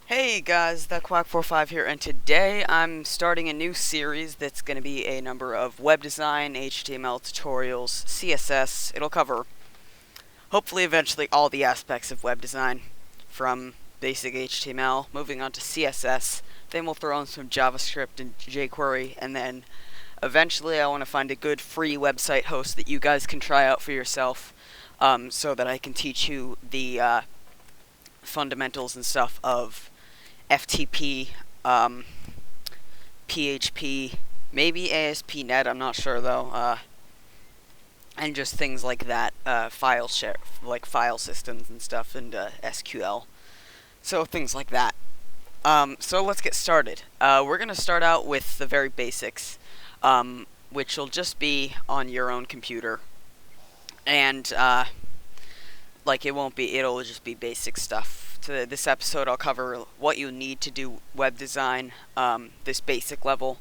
Hey guys, the Quack45 here, and today I'm starting a new series that's going to be a number of web design, HTML tutorials, CSS. It'll cover, hopefully eventually, all the aspects of web design, from basic HTML, moving on to CSS, then we'll throw in some JavaScript and jQuery, and then eventually I want to find a good free website host that you guys can try out for yourself, so that I can teach you the fundamentals and stuff of FTP, PHP, maybe ASP.NET, I'm not sure though, and just things like that, file share, like file systems and stuff, and SQL, so things like that. So let's get started. We're going to start out with the very basics, which will just be on your own computer, and it'll just be basic stuff. This episode I'll cover what you need to do web design, this basic level.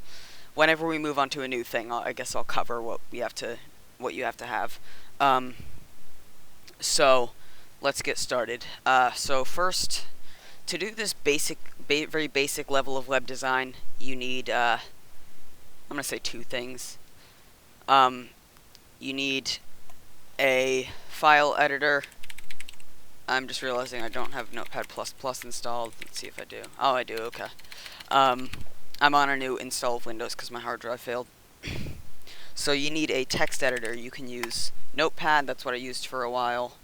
Whenever we move on to a new thing, I guess I'll cover what you have to have. So let's get started. So first, to do this very basic level of web design, you need, I'm going to say two things. You need a file editor. I'm just realizing I don't have Notepad++ installed. Let's see if I do. Oh, I do, okay. I'm on a new install of Windows because my hard drive failed. So you need a text editor. You can use Notepad, that's what I used for a while.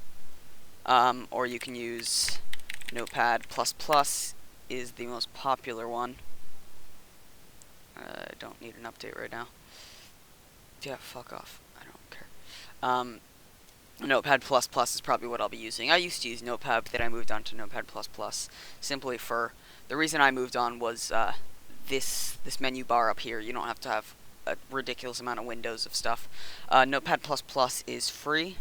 Or you can use Notepad++, is the most popular one. I don't need an update right now. Yeah, fuck off. I don't care. Notepad++ is probably what I'll be using. I used to use Notepad, but then I moved on to Notepad+, simply for, the reason I moved on was this menu bar up here. You don't have to have a ridiculous amount of windows of stuff. Notepad++ is free.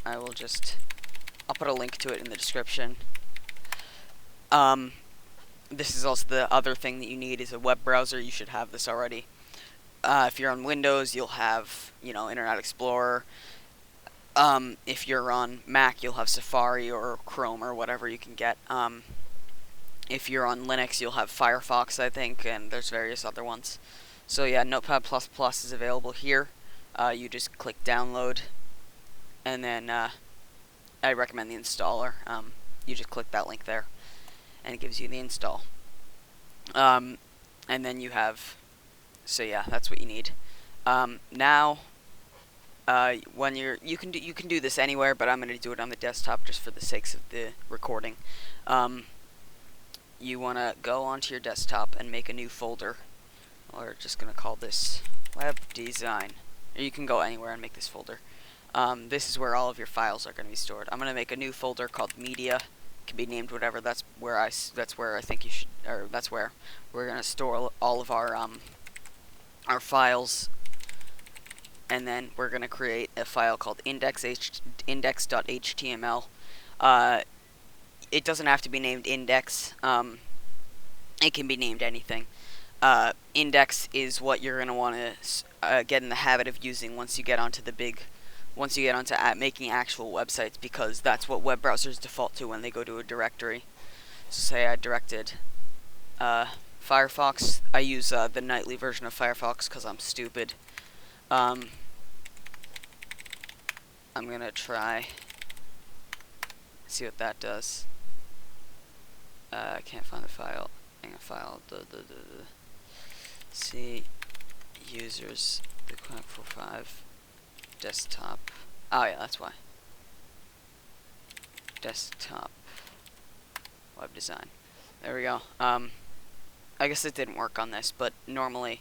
I'll put a link to it in the description. This is also the other thing that you need is a web browser. You should have this already. If you're on Windows, you'll have, Internet Explorer. If you're on Mac, you'll have Safari or Chrome or whatever you can get. If you're on Linux, you'll have Firefox, I think, and there's various other ones. So yeah, Notepad++ is available here. You just click download, and then I recommend the installer. You just click that link there, and it gives you the install. And then you have, so yeah, that's what you need. Now, when you can do this anywhere, but I'm going to do it on the desktop just for the sakes of the recording. You want to go onto your desktop and make a new folder. We're just going to call this web design. Or you can go anywhere and make this folder. This is where all of your files are going to be stored. I'm going to make a new folder called media. It can be named whatever. That's where I think you should, or that's where we're going to store all of our files. And then we're going to create a file called index.html. It doesn't have to be named index. It can be named anything. Index is what you're going to want to get in the habit of using once you get onto making actual websites, because that's what web browsers default to when they go to a directory. So say I directed Firefox. I use the nightly version of Firefox because I'm stupid. I'm gonna try, see what that does. I can't find the file. Hang on, file. See, users, the Quack45, desktop. Oh yeah, that's why. Desktop, web design. There we go. I guess it didn't work on this, but normally.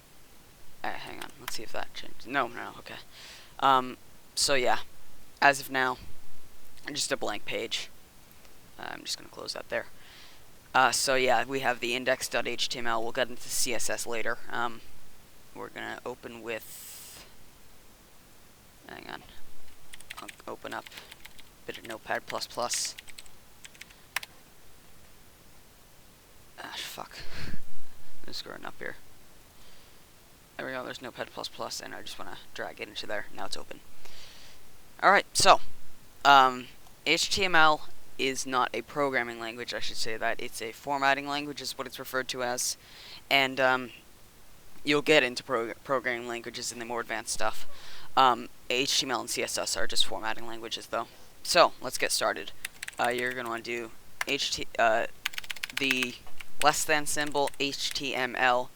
Hang on, let's see if that changed. No, okay. So yeah, as of now, just a blank page. I'm just going to close that there. So yeah, we have the index.html. We'll get into CSS later. We're going to open with, hang on, I'll open up a bit of Notepad++. Fuck. I'm screwing up here. There we go, there's Notepad++, and I just want to drag it into there. Now it's open. Alright, so, HTML is not a programming language. I should say that it's a formatting language is what it's referred to as, and you'll get into programming languages in the more advanced stuff. HTML and CSS are just formatting languages, though. So let's get started. You're going to want to do the less than symbol, HTML,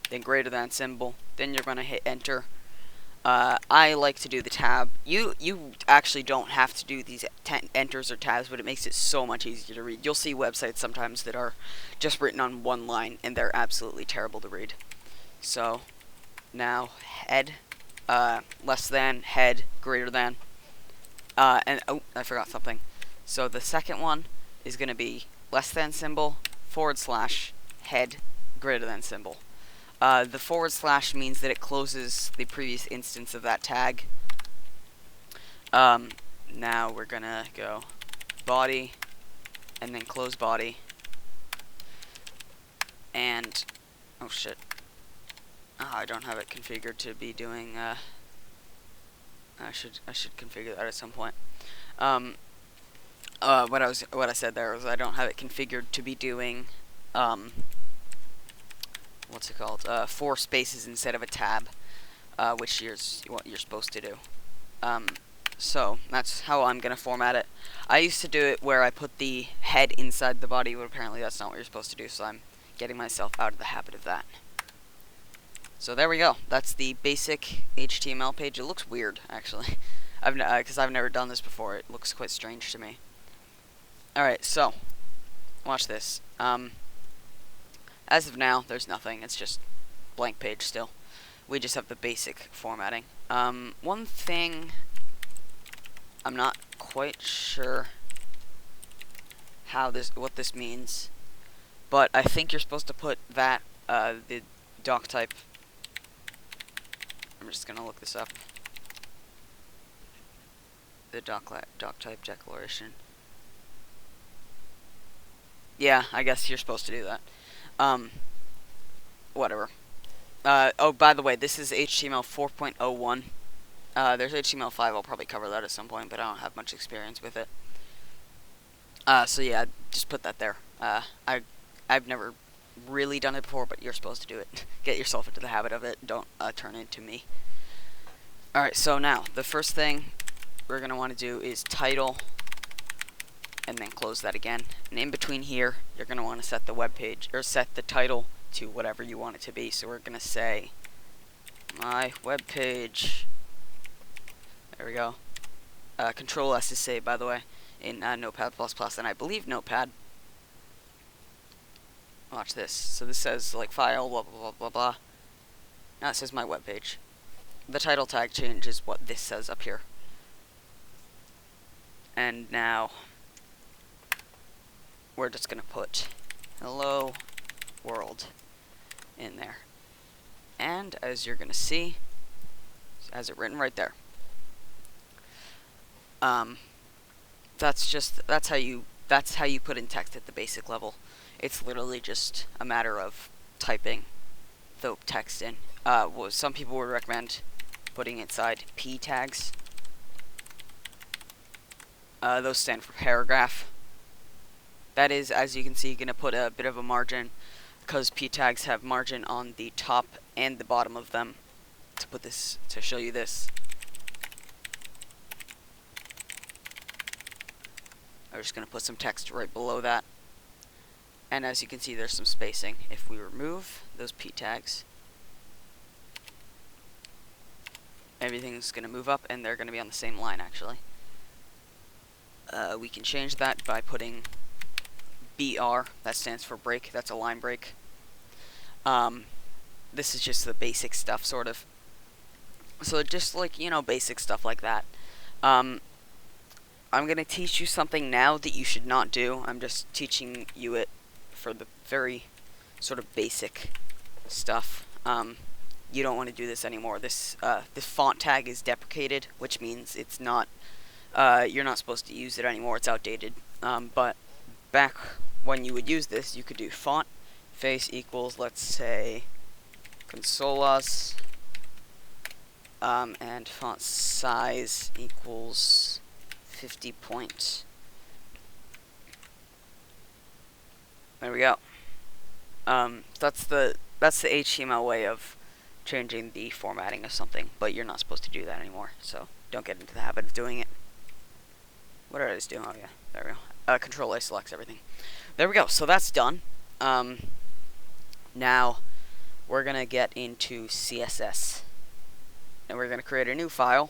then greater than symbol. Then you're going to hit enter. I like to do the tab. You actually don't have to do these enters or tabs, but it makes it so much easier to read. You'll see websites sometimes that are just written on one line, and they're absolutely terrible to read. So now head, less than, head, greater than, and oh, I forgot something. So the second one is going to be less than symbol, / head, greater than symbol. The / means that it closes the previous instance of that tag. Now we're gonna go body, and then close body, and oh shit, I don't have it configured to be doing. I should configure that at some point. What I said there was I don't have it configured to be doing what's it called? 4 spaces instead of a tab, which is what you're supposed to do. So that's how I'm gonna format it. I used to do it where I put the head inside the body, but apparently that's not what you're supposed to do. So I'm getting myself out of the habit of that. So there we go. That's the basic HTML page. It looks weird, actually, because I've never done this before. It looks quite strange to me. All right, so watch this. As of now, there's nothing. It's just blank page still. We just have the basic formatting. One thing I'm not quite sure what this means, but I think you're supposed to put that the Doctype. I'm just gonna look this up. The Doctype Declaration. Yeah, I guess you're supposed to do that. Whatever. Oh, by the way, this is HTML 4.01. There's HTML5. I'll probably cover that at some point, but I don't have much experience with it. So yeah, just put that there. I've never really done it before, but you're supposed to do it. Get yourself into the habit of it. Don't turn into me. Alright, so now, the first thing we're going to want to do is title, and then close that again. And in between here, you're going to want to set the web page, or set the title to whatever you want it to be. So we're going to say, my web page. There we go. Control S is save, by the way, in Notepad++, and I believe Notepad. Watch this. So this says, like, file, blah, blah, blah, blah, blah. Now it says my web page. The title tag changes what this says up here. And now we're just going to put hello world in there. And as you're going to see, it has it written right there. That's how you put in text at the basic level. It's literally just a matter of typing the text in. Some people would recommend putting inside P tags. Those stand for paragraph. That is, as you can see, going to put a bit of a margin, because P tags have margin on the top and the bottom of them. To show you this, I'm just going to put some text right below that. And as you can see, there's some spacing. If we remove those P tags, everything's going to move up, and they're going to be on the same line, actually. We can change that by putting BR. That stands for break. That's a line break. This is just the basic stuff, sort of. So just like, basic stuff like that. I'm going to teach you something now that you should not do. I'm just teaching you it for the very sort of basic stuff. You don't want to do this anymore. This font tag is deprecated, which means it's not. You're not supposed to use it anymore. It's outdated. But back when you would use this, you could do font face equals, let's say, consolas, and font size equals 50 point. There we go. That's the HTML way of changing the formatting of something, but you're not supposed to do that anymore, so don't get into the habit of doing it. What did I just do? Oh yeah, there we go. Control A selects everything. There we go. So that's done. Now we're gonna get into CSS, and we're gonna create a new file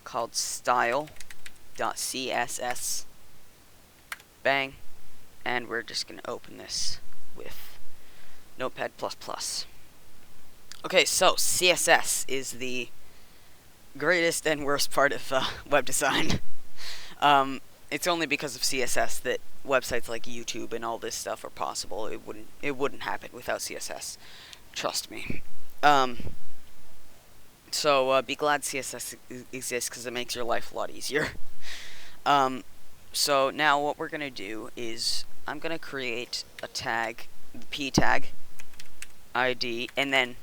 called style.css. Bang, and we're just gonna open this with Notepad++. Okay, so CSS is the greatest and worst part of web design. It's only because of CSS that websites like YouTube and all this stuff are possible. It wouldn't happen without CSS. Trust me. So be glad CSS exists, because it makes your life a lot easier. So now what we're gonna do is I'm gonna create a tag, the p tag, ID, and then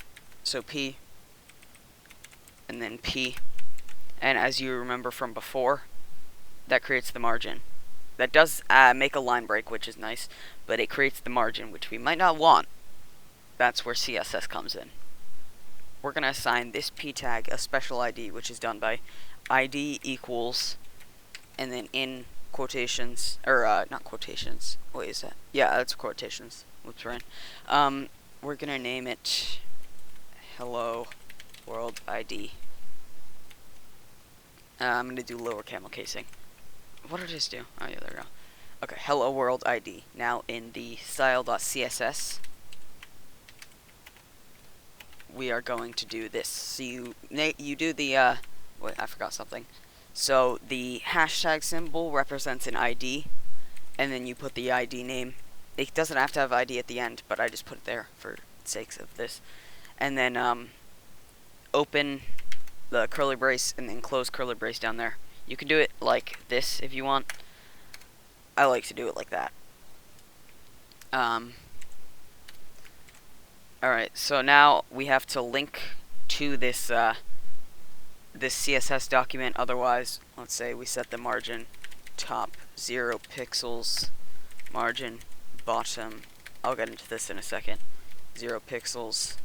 so p, and then p, and as you remember from before, that creates the margin. That does make a line break, which is nice, but it creates the margin, which we might not want. That's where CSS comes in. We're going to assign this p tag a special ID, which is done by ID equals, and then in quotations, or not quotations, what is that? Yeah, that's quotations. Whoops, right. We're going to name it hello world ID. I'm going to do lower camel casing. What did I just do? Oh yeah, there we go. Okay, hello world ID. Now in the style.css, we are going to do this. So you do the wait, I forgot something. So the hashtag symbol represents an ID, and then you put the ID name. It doesn't have to have ID at the end, but I just put it there for sakes of this. And then open the curly brace and then close curly brace down there. You can do it like this if you want. I like to do it like that. Alright, so now we have to link to this this CSS document. Otherwise, let's say we set the margin top 0 pixels, margin bottom, I'll get into this in a second, 0 pixels,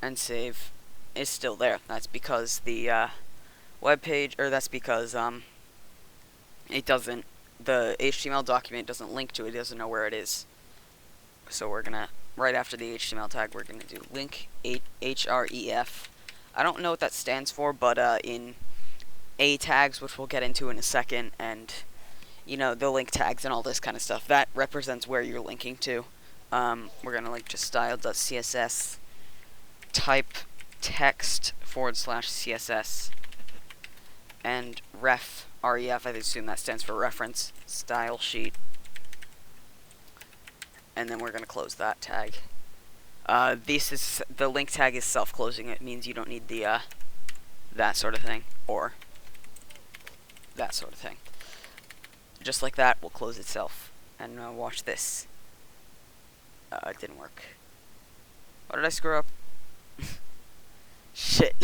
and save. Is still there. That's because the web page, or that's because it doesn't, the HTML document doesn't link to it. It doesn't know where it is. So we're gonna, right after the HTML tag, we're gonna do link href. I don't know what that stands for, but in A tags, which we'll get into in a second, and you know, the link tags and all this kind of stuff, that represents where you're linking to. We're gonna link to style.css, type text /CSS, and ref, I assume that stands for reference, style sheet, and then we're going to close that tag. The link tag is self-closing. It means you don't need the that sort of thing, or that sort of thing. Just like that, will close itself. And watch this. It didn't work. What did I screw up? Shit.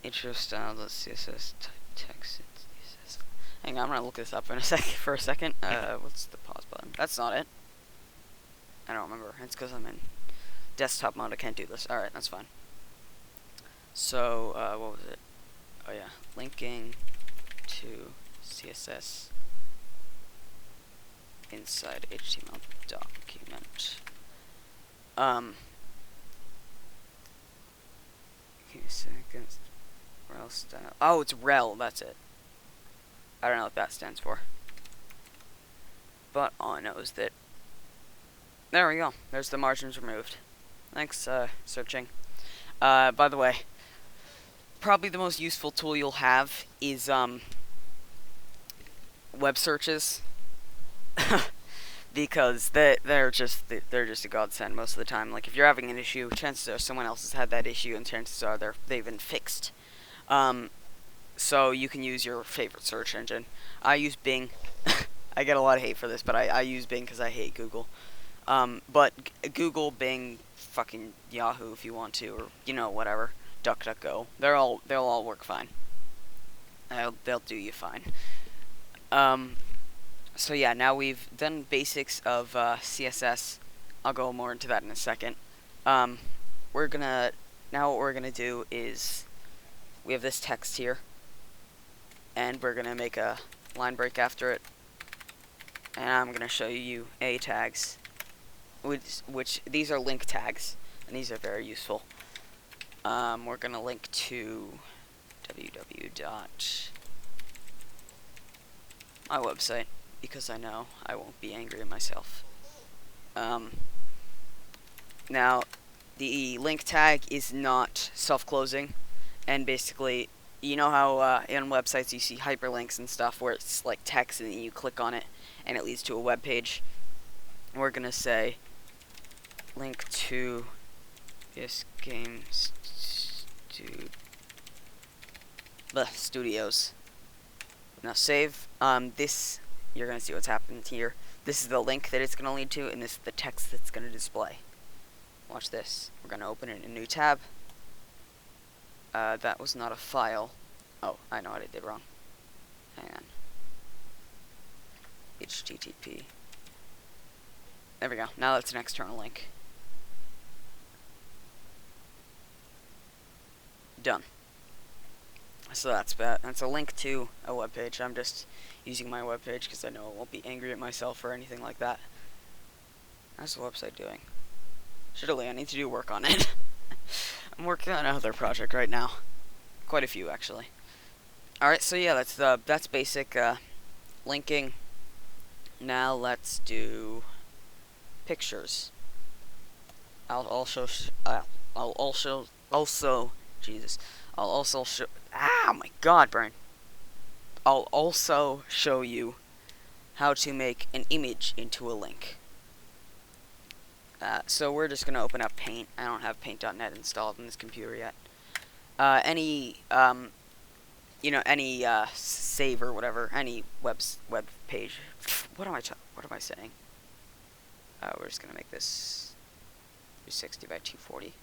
Intro style, CSS, type text, CSS. Hang on, I'm gonna look this up in for a second. What's the pause button? That's not it. I don't remember. It's because I'm in desktop mode. I can't do this. Alright, that's fine. So, what was it? Oh yeah, linking to CSS inside HTML document. Give me a second. Rel style. Oh, it's rel. That's it. I don't know what that stands for. But all I know is that. There we go. There's the margins removed. Thanks, searching. By the way, probably the most useful tool you'll have is web searches. Because they're just a godsend most of the time. Like if you're having an issue, chances are someone else has had that issue, and chances are they've been fixed. So you can use your favorite search engine. I use Bing. I get a lot of hate for this, but I use Bing because I hate Google. But Google, Bing, fucking Yahoo if you want to, or you know whatever, DuckDuckGo. They'll all work fine. They'll do you fine. So yeah, now we've done basics of CSS. I'll go more into that in a second. Um, we're gonna now what we're gonna do is we have this text here, and we're gonna make a line break after it, and I'm gonna show you A tags, which these are link tags, and these are very useful. We're gonna link to my website, because I know I won't be angry at myself. Now, the link tag is not self-closing, and basically, you know how on websites you see hyperlinks and stuff where it's like text and then you click on it and it leads to a web page? We're gonna say link to this game studios. Now save. This, you're gonna see what's happened here. This is the link that it's gonna lead to, and this is the text that's gonna display. Watch this. We're gonna open it in a new tab. That was not a file. Oh, I know what I did wrong. Hang on. HTTP. There we go. Now that's an external link. Done. So that's a link to a web page. I'm just using my web page because I know I won't be angry at myself or anything like that. How's the website doing? Surely I need to do work on it. I'm working on another project right now. Quite a few, actually. Alright, so yeah, that's basic linking. Now let's do pictures. I'll also show. Ah, my God, brain. I'll also show you how to make an image into a link. So we're just gonna open up Paint. I don't have Paint.net installed on this computer yet. Any save or whatever, any web page. What am I saying? We're just gonna make this 360 by 240.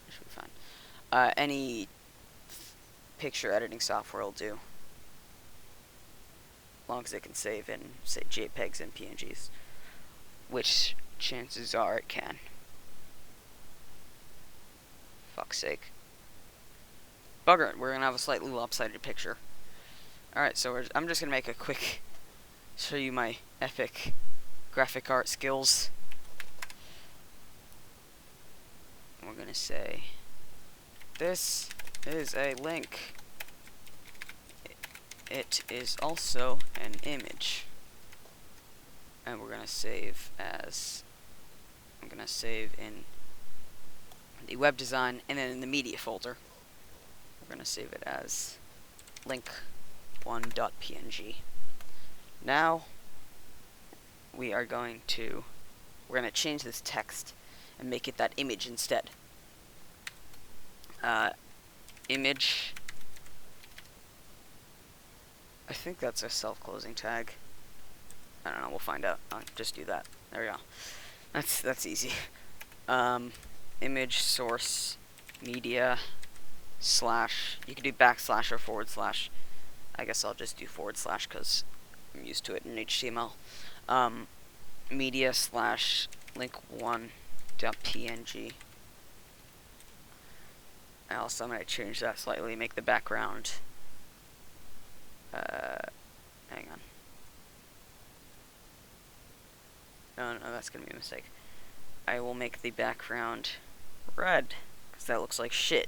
That should be fine. Any picture editing software will do, as long as it can save in, say, JPEGs and PNGs, which chances are it can. Fuck's sake. Bugger it, we're gonna have a slightly lopsided picture. Alright, so I'm just gonna make a quick, show you my epic graphic art skills. We're gonna say, this is a link. It is also an image. And we're gonna save as, I'm gonna save in the web design, and then in the media folder, we're gonna save it as link1.png. Now, we're gonna change this text and make it that image instead. Image. I think that's a self-closing tag. I don't know, we'll find out. I'll just do that. There we go. That's easy. Image source media slash, you can do backslash or forward slash. I guess I'll just do forward slash because I'm used to it in HTML. Media slash link1.png. Also, I'm going to change that slightly, make the background. Hang on. No, that's going to be a mistake. I will make the background red, because that looks like shit.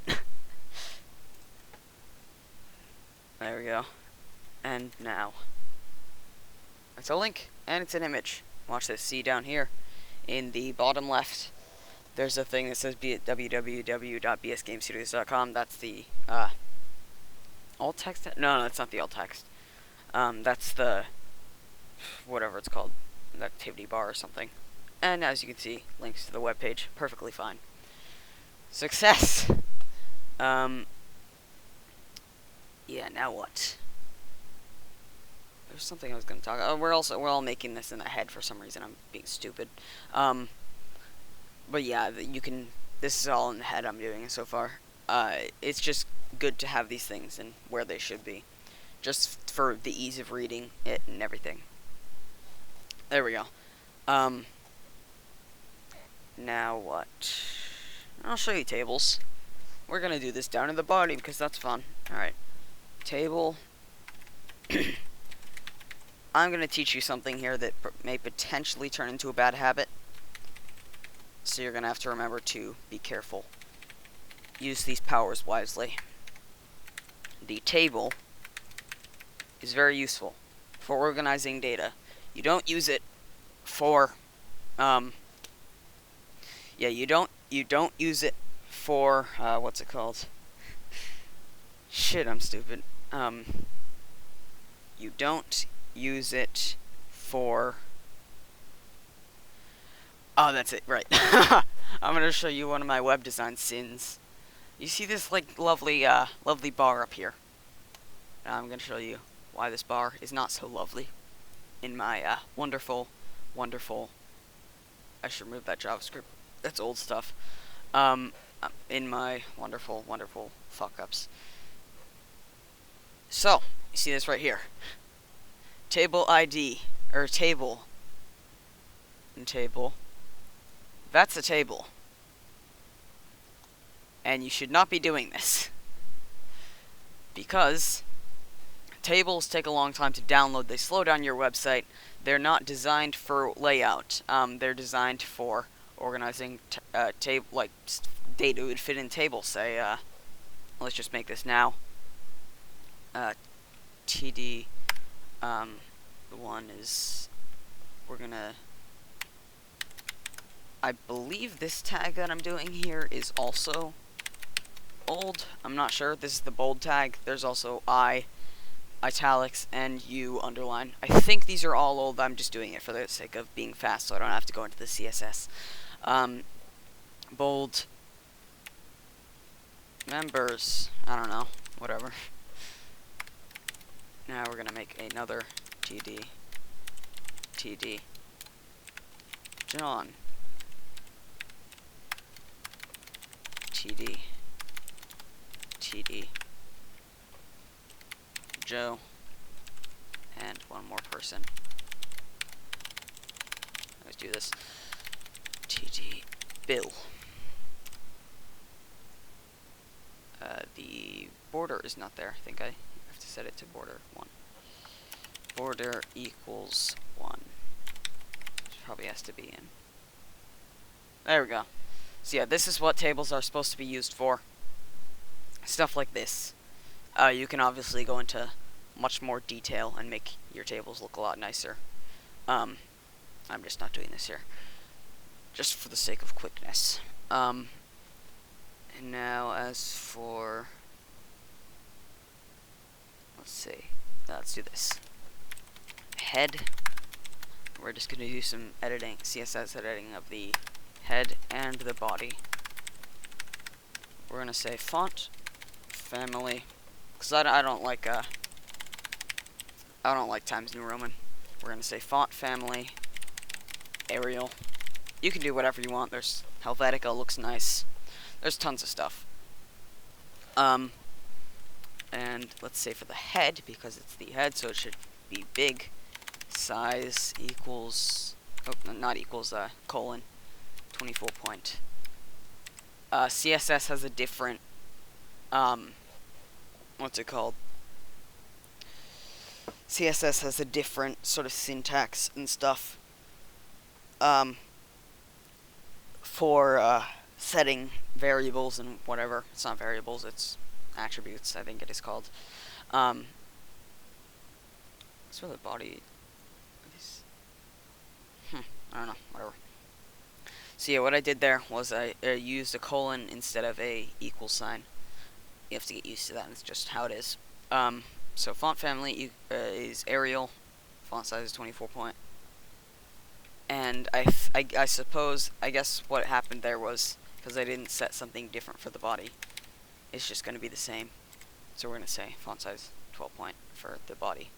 There we go. And now, it's a link, and it's an image. Watch this. See down here, in the bottom left, there's a thing that says www.bsgamestudios.com. That's the alt text. No, that's not the alt text. That's the whatever it's called, the activity bar or something. And as you can see, links to the web page, perfectly fine. Success. Yeah. Now what? There's something I was going to talk. We're all making this in the head for some reason. I'm being stupid. But yeah, this is all in the head I'm doing so far. It's just good to have these things and where they should be, just for the ease of reading it and everything. There we go. Now what? I'll show you tables. We're gonna do this down in the body because that's fun. Alright. Table. I'm gonna teach you something here that may potentially turn into a bad habit. So you're gonna have to remember to be careful. Use these powers wisely. The table is very useful for organizing data. You don't use it for you don't use it for what's it called? Shit, I'm stupid. You don't use it for that's it, right. I'm gonna show you one of my web design sins. You see this like lovely bar up here. I'm gonna show you why this bar is not so lovely in my wonderful I should remove that JavaScript. That's old stuff. In my wonderful fuck-ups. So, you see this right here. Table ID, or table. And table. That's a table. And you should not be doing this. Because tables take a long time to download. They slow down your website. They're not designed for layout. They're designed for organizing data would fit in tables. Say, let's just make this now. TD. The one is we're gonna. I believe this tag that I'm doing here is also old. I'm not sure. This is the bold tag. There's also I, italics, and U underline. I think these are all old. I'm just doing it for the sake of being fast, so I don't have to go into the CSS. Bold. Members. I don't know. Whatever. Now we're gonna make another TD. John. TD. Joe. And one more person. Let's do this. TD. Bill. The border is not there. I think I have to set it to border 1. Border equals 1. Which probably has to be in. There we go. So yeah, this is what tables are supposed to be used for. Stuff like this. You can obviously go into much more detail and make your tables look a lot nicer. I'm just not doing this here. Just for the sake of quickness. And now as for... Let's see. Let's do this. Head. We're just going to do some editing, CSS editing of the head and the body. We're going to say font, family, because I don't like Times New Roman. We're going to say font, family, Arial. You can do whatever you want. There's Helvetica, looks nice. There's tons of stuff. And let's say for the head, because it's the head, so it should be big. Size equals, not equals, colon, 24 point. CSS has a different, what's it called? CSS has a different sort of syntax and stuff, for, setting variables and whatever. It's not variables, it's attributes, I think it is called. That's where the body is. I don't know, whatever. So yeah, what I did there was I used a colon instead of a equal sign. You have to get used to that, it's just how it is. So font family is Arial, font size is 24 point. And I guess what happened there was, because I didn't set something different for the body, it's just going to be the same. So we're going to say font size 12 point for the body,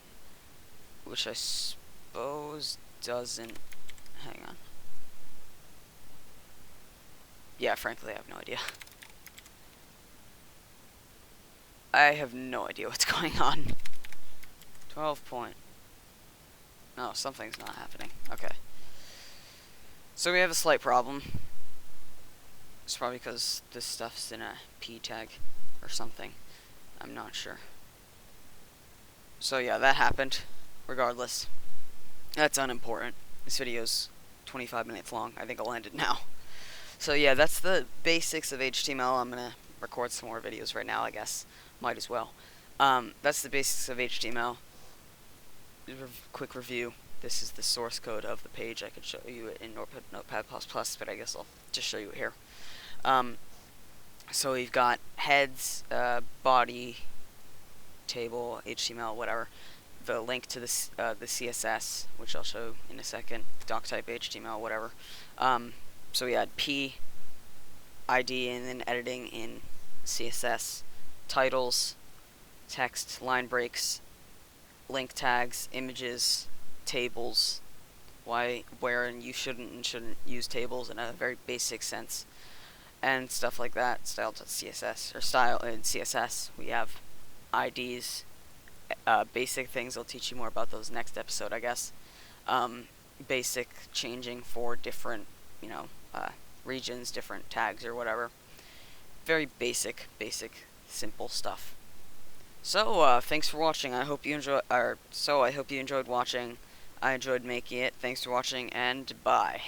which I suppose doesn't, hang on. Yeah, frankly, I have no idea. I have no idea what's going on. 12 point. Oh, something's not happening. Okay. So we have a slight problem. It's probably because this stuff's in a p tag or something. I'm not sure. So yeah, that happened. Regardless, that's unimportant. This video's 25 minutes long. I think I'll end it now. So yeah, that's the basics of HTML. I'm gonna record some more videos right now, I guess. Might as well. That's the basics of HTML. Quick review. This is the source code of the page. I could show you it in Notepad++, but I guess I'll just show you it here. So we've got heads, body, table, HTML, whatever. The link to the CSS, which I'll show in a second. Doctype HTML, whatever. So we had P, ID, and then editing in CSS. Titles, text, line breaks, link tags, images, tables. Why, where, and you shouldn't and shouldn't use tables in a very basic sense. And stuff like that. Style.css, or style in CSS. We have IDs, basic things. I'll teach you more about those next episode, I guess. Basic changing for different, regions, different tags or whatever. Very basic, simple stuff. So, thanks for watching. I hope you enjoyed watching. I enjoyed making it. Thanks for watching, and bye.